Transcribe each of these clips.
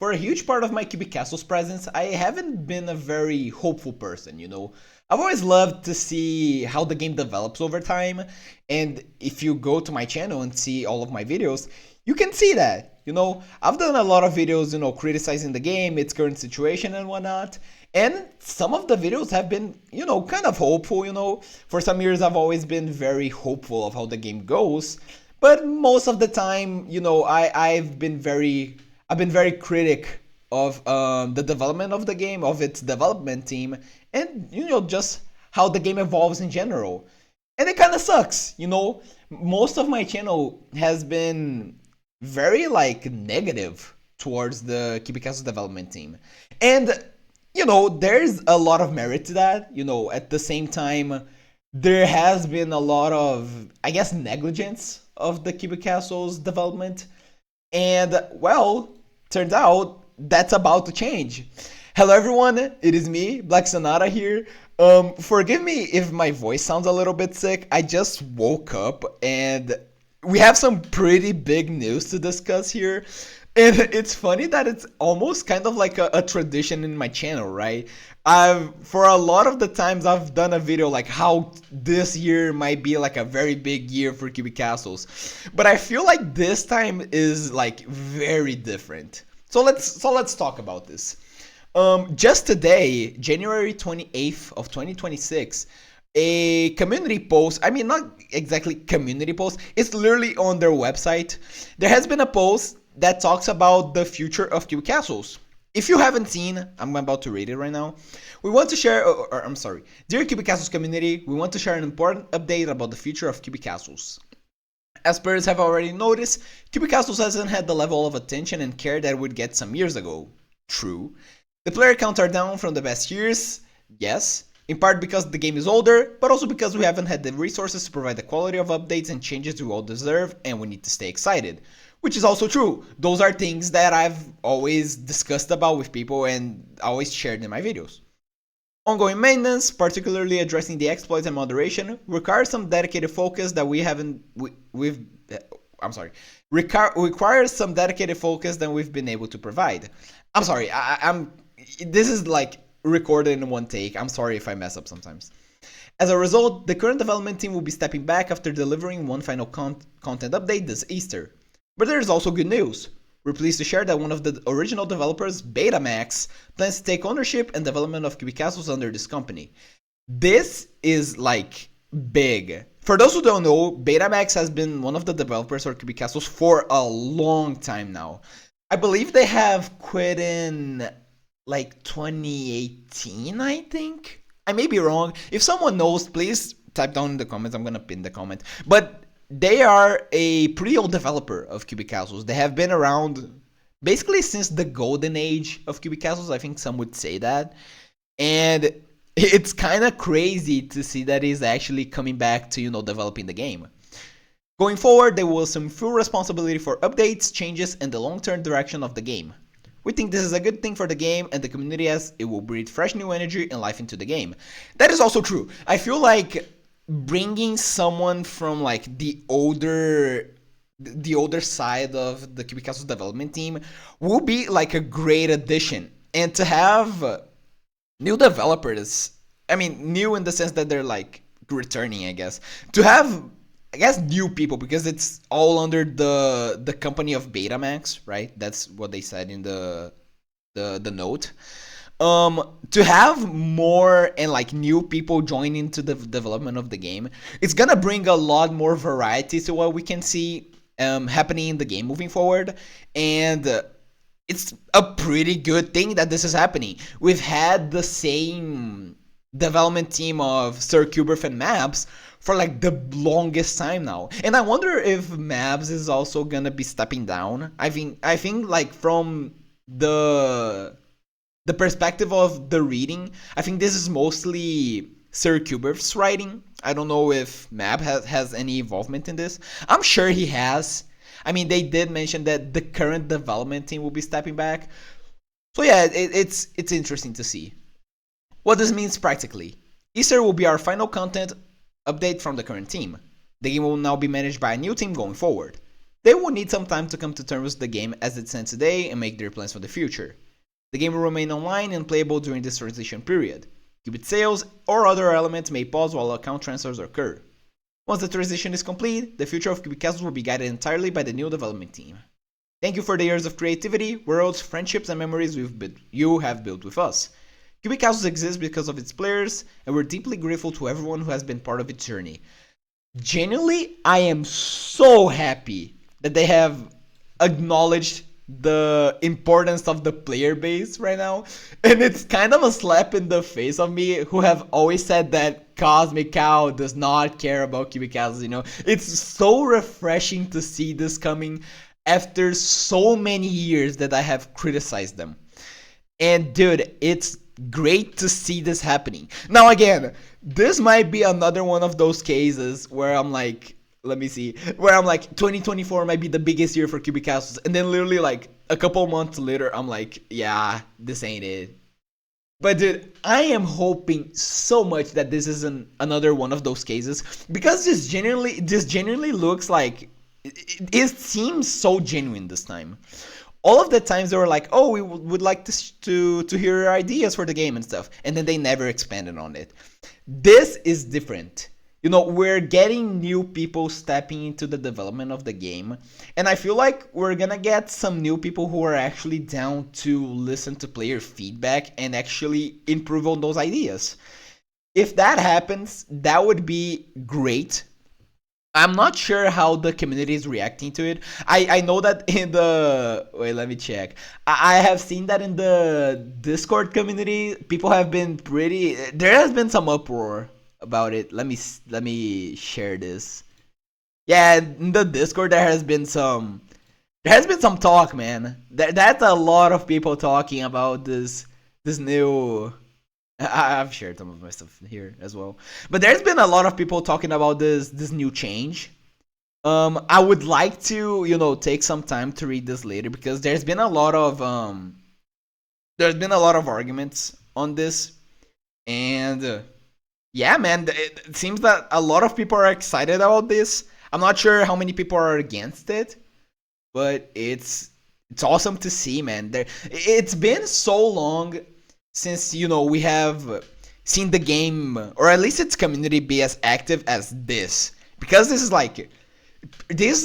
for a huge part of my Cubic Castles presence, I haven't been a very hopeful person, you know. I've always loved to see how the game develops over time, and if you go to my channel and see all of my videos, you can see that. You know, I've done a lot of videos, you know, criticizing the game, its current situation and whatnot, and some of the videos have been, you know, kind of hopeful, you know. For some years, I've always been very hopeful of how the game goes, but most of the time, you know, I've been very critic of the development of the game, of its development team, and you know just how the game evolves in general. And it kind of sucks, you know. Most of my channel has been very like negative towards the Kibikazu development team, and you know there's a lot of merit to that. You know, at the same time, there has been a lot of, I guess, negligence of the Kibikazu's development, and well, turns out that's about to change. Hello everyone, it is me, Black Sonata here. Forgive me if my voice sounds a little bit sick. I just woke up and we have some pretty big news to discuss here. And it's funny that it's almost kind of like a tradition in my channel, right? For a lot of the times I've done a video like how this year might be like a very big year for Cubic Castles, but I feel like this time is like very different. So let's talk about this. Just today, January 28th of 2026, a community post, I mean, not exactly community post, it's literally on their website. There has been a post that talks about the future of Cubic Castles. If you haven't seen, I'm about to read it right now. We want to share, or I'm sorry, dear Cubic Castles community, we want to share an important update about the future of Cubic Castles. As players have already noticed, Cubic Castles hasn't had the level of attention and care that it would get some years ago. True. The player counts are down from the best years, yes, in part because the game is older, but also because we haven't had the resources to provide the quality of updates and changes we all deserve, and we need to stay excited. Which is also true. Those are things that I've always discussed about with people and always shared in my videos. Ongoing maintenance, particularly addressing the exploits and moderation, requires some dedicated focus that we haven't we've I'm sorry. Requires some dedicated focus that we've been able to provide. I'm sorry. I'm this is like recorded in one take. I'm sorry if I mess up sometimes. As a result, the current development team will be stepping back after delivering one final content update this Easter. But there's also good news. We're pleased to share that one of the original developers, Betamax, plans to take ownership and development of Cubic Castles under this company. This is like big. For those who don't know, Betamax has been one of the developers for Cubic Castles for a long time now. I believe they have quit in like 2018, I think. I may be wrong. If someone knows, please type down in the comments. I'm gonna pin the comment. But they are a pretty old developer of Cubic Castles. They have been around basically since the golden age of Cubic Castles. I think some would say that. And it's kind of crazy to see that he's actually coming back to, you know, developing the game. Going forward, they will assume full responsibility for updates, changes, and the long-term direction of the game. We think this is a good thing for the game and the community as it will breathe fresh new energy and life into the game. That is also true. I feel like bringing someone from like the older side of the Cubic Castles development team will be like a great addition. And to have new developers, I mean, new in the sense that they're like returning, I guess. To have, I guess, new people, because it's all under the company of Betamax, right? That's what they said in the note. To have more and like new people join into the development of the game, it's gonna bring a lot more variety to what we can see happening in the game moving forward, and it's a pretty good thing that this is happening. We've had the same development team of Sir Kuberth and Mabs for like the longest time now, and I wonder if Mabs is also gonna be stepping down. I think like from the perspective of the reading, I think this is mostly Sir Kuberth's writing. I don't know if Mab has any involvement in this. I'm sure he has. I mean, they did mention that the current development team will be stepping back. So yeah, it's interesting to see. What this means practically. Easter will be our final content update from the current team. The game will now be managed by a new team going forward. They will need some time to come to terms with the game as it stands today and make their plans for the future. The game will remain online and playable during this transition period. Qubit sales or other elements may pause while account transfers occur. Once the transition is complete, the future of Qubit Castles will be guided entirely by the new development team. Thank you for the years of creativity, worlds, friendships, and memories you have built with us. Qubit Castles exists because of its players, and we're deeply grateful to everyone who has been part of its journey. Genuinely, I am so happy that they have acknowledged the importance of the player base right now. And it's kind of a slap in the face of me who have always said that Cosmic Cow does not care about Qubit Castles, you know. It's so refreshing to see this coming after so many years that I have criticized them. And dude, it's great to see this happening. Now again, this might be another one of those cases where I'm like, let me see, where I'm like 2024 might be the biggest year for Qubit Castles, and then literally like a couple months later I'm like, yeah, this ain't it. But dude, I am hoping so much that this isn't another one of those cases, because this genuinely looks like it seems so genuine this time. All of the times they were like, oh, we would like to hear your ideas for the game and stuff, and then they never expanded on it. This is different. You know, we're getting new people stepping into the development of the game, and I feel like we're gonna get some new people who are actually down to listen to player feedback and actually improve on those ideas. If that happens, that would be great. I'm not sure how the community is reacting to it. I know that in the wait, let me check. I have seen that in the Discord community, people have been pretty. There has been some uproar about it. Let me share this. Yeah, in the Discord there has been some talk, man. That's a lot of people talking about this new. I've shared some of my stuff here as well, but there's been a lot of people talking about this new change. I would like to take some time to read this later, because there's been a lot of arguments on this, and yeah, man, it seems that a lot of people are excited about this. I'm not sure how many people are against it, but it's awesome to see, man. It's been so long since we have seen the game, or at least its community, be as active as this, because this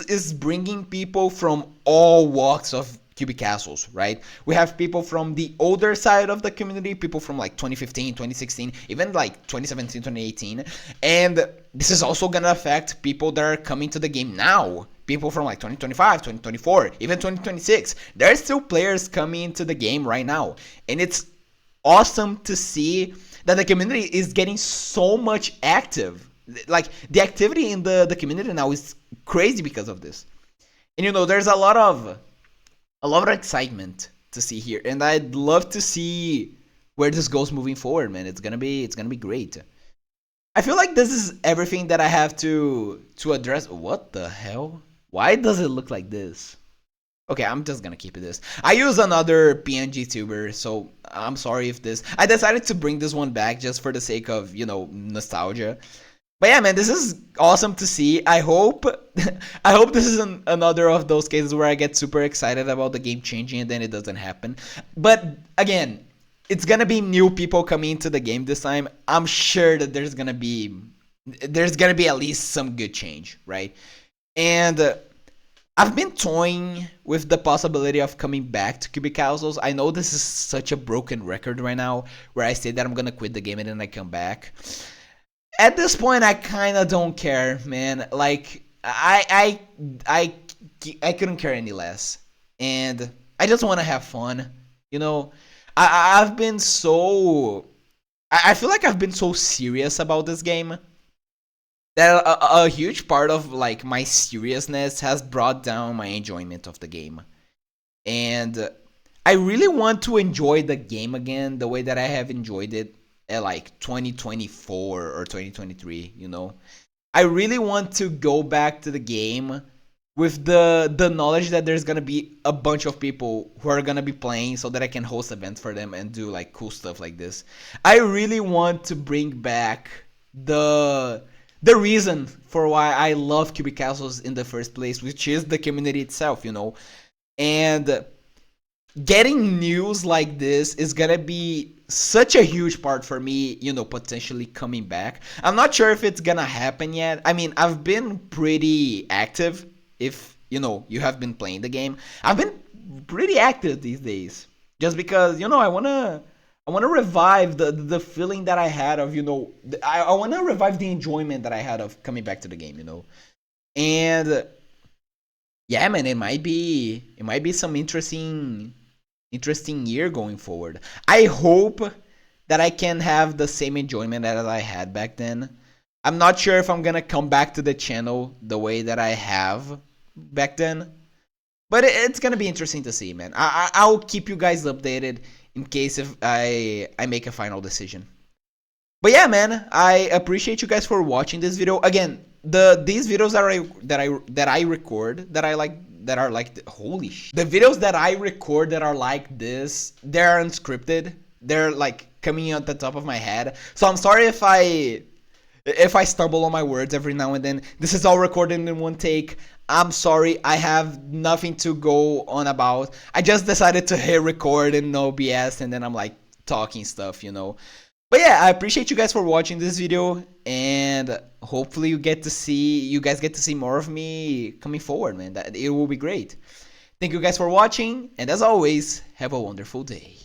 is bringing people from all walks of Qubit Castles, right? We have people from the older side of the community, people from like 2015, 2016, even like 2017, 2018, and this is also gonna affect people that are coming to the game now. People from like 2025, 2024, even 2026. There are still players coming into the game right now, and it's awesome to see that the community is getting so much active. Like, the activity in the community now is crazy because of this. And there's a lot of excitement to see here, and I'd love to see where this goes moving forward, man. It's gonna be great. I feel like this is everything that I have to address. What the hell? Why does it look like this? Okay, I'm just gonna keep it this. I use another PNG tuber, so I'm sorry if this. I decided to bring this one back just for the sake of nostalgia. But yeah, man, this is awesome to see. I hope, I hope this is another of those cases where I get super excited about the game changing and then it doesn't happen. But again, it's gonna be new people coming into the game this time. I'm sure that there's gonna be at least some good change, right? And I've been toying with the possibility of coming back to Qubit Castles. I know this is such a broken record right now, where I say that I'm gonna quit the game and then I come back. At this point, I kind of don't care, man. Like, I couldn't care any less, and I just want to have fun. You know, I've been so. I feel like I've been so serious about this game that a huge part of like my seriousness has brought down my enjoyment of the game, and I really want to enjoy the game again the way that I have enjoyed it at like 2024 or 2023. I really want to go back to the game with the knowledge that there's gonna be a bunch of people who are gonna be playing, so that I can host events for them and do like cool stuff like this. I really want to bring back the the reason for why I love cubic castles in the first place, which is the community itself, and getting news like this is gonna be such a huge part for me, potentially coming back. I'm not sure if it's gonna happen yet. I mean, I've been pretty active. If you have been playing the game, I've been pretty active these days, just because I wanna revive the feeling that I had of I wanna revive the enjoyment that I had of coming back to the game, and yeah, man, it might be some interesting year going forward. I hope that I can have the same enjoyment as I had back then. I'm not sure if I'm gonna come back to the channel the way that I have back then, but it's gonna be interesting to see, man. I'll keep you guys updated in case if I make a final decision. But yeah, man, I appreciate you guys for watching this video. Again, these videos that I record that are like holy the videos that I record that are like this, they're unscripted. They're like coming out the top of my head. So I'm sorry if I stumble on my words every now and then. This is all recorded in one take. I'm sorry, I have nothing to go on about. I just decided to hit record and no BS, and then I'm like talking stuff. But yeah, I appreciate you guys for watching this video, and hopefully you guys get to see more of me coming forward, man. That it will be great. Thank you guys for watching, and as always, have a wonderful day.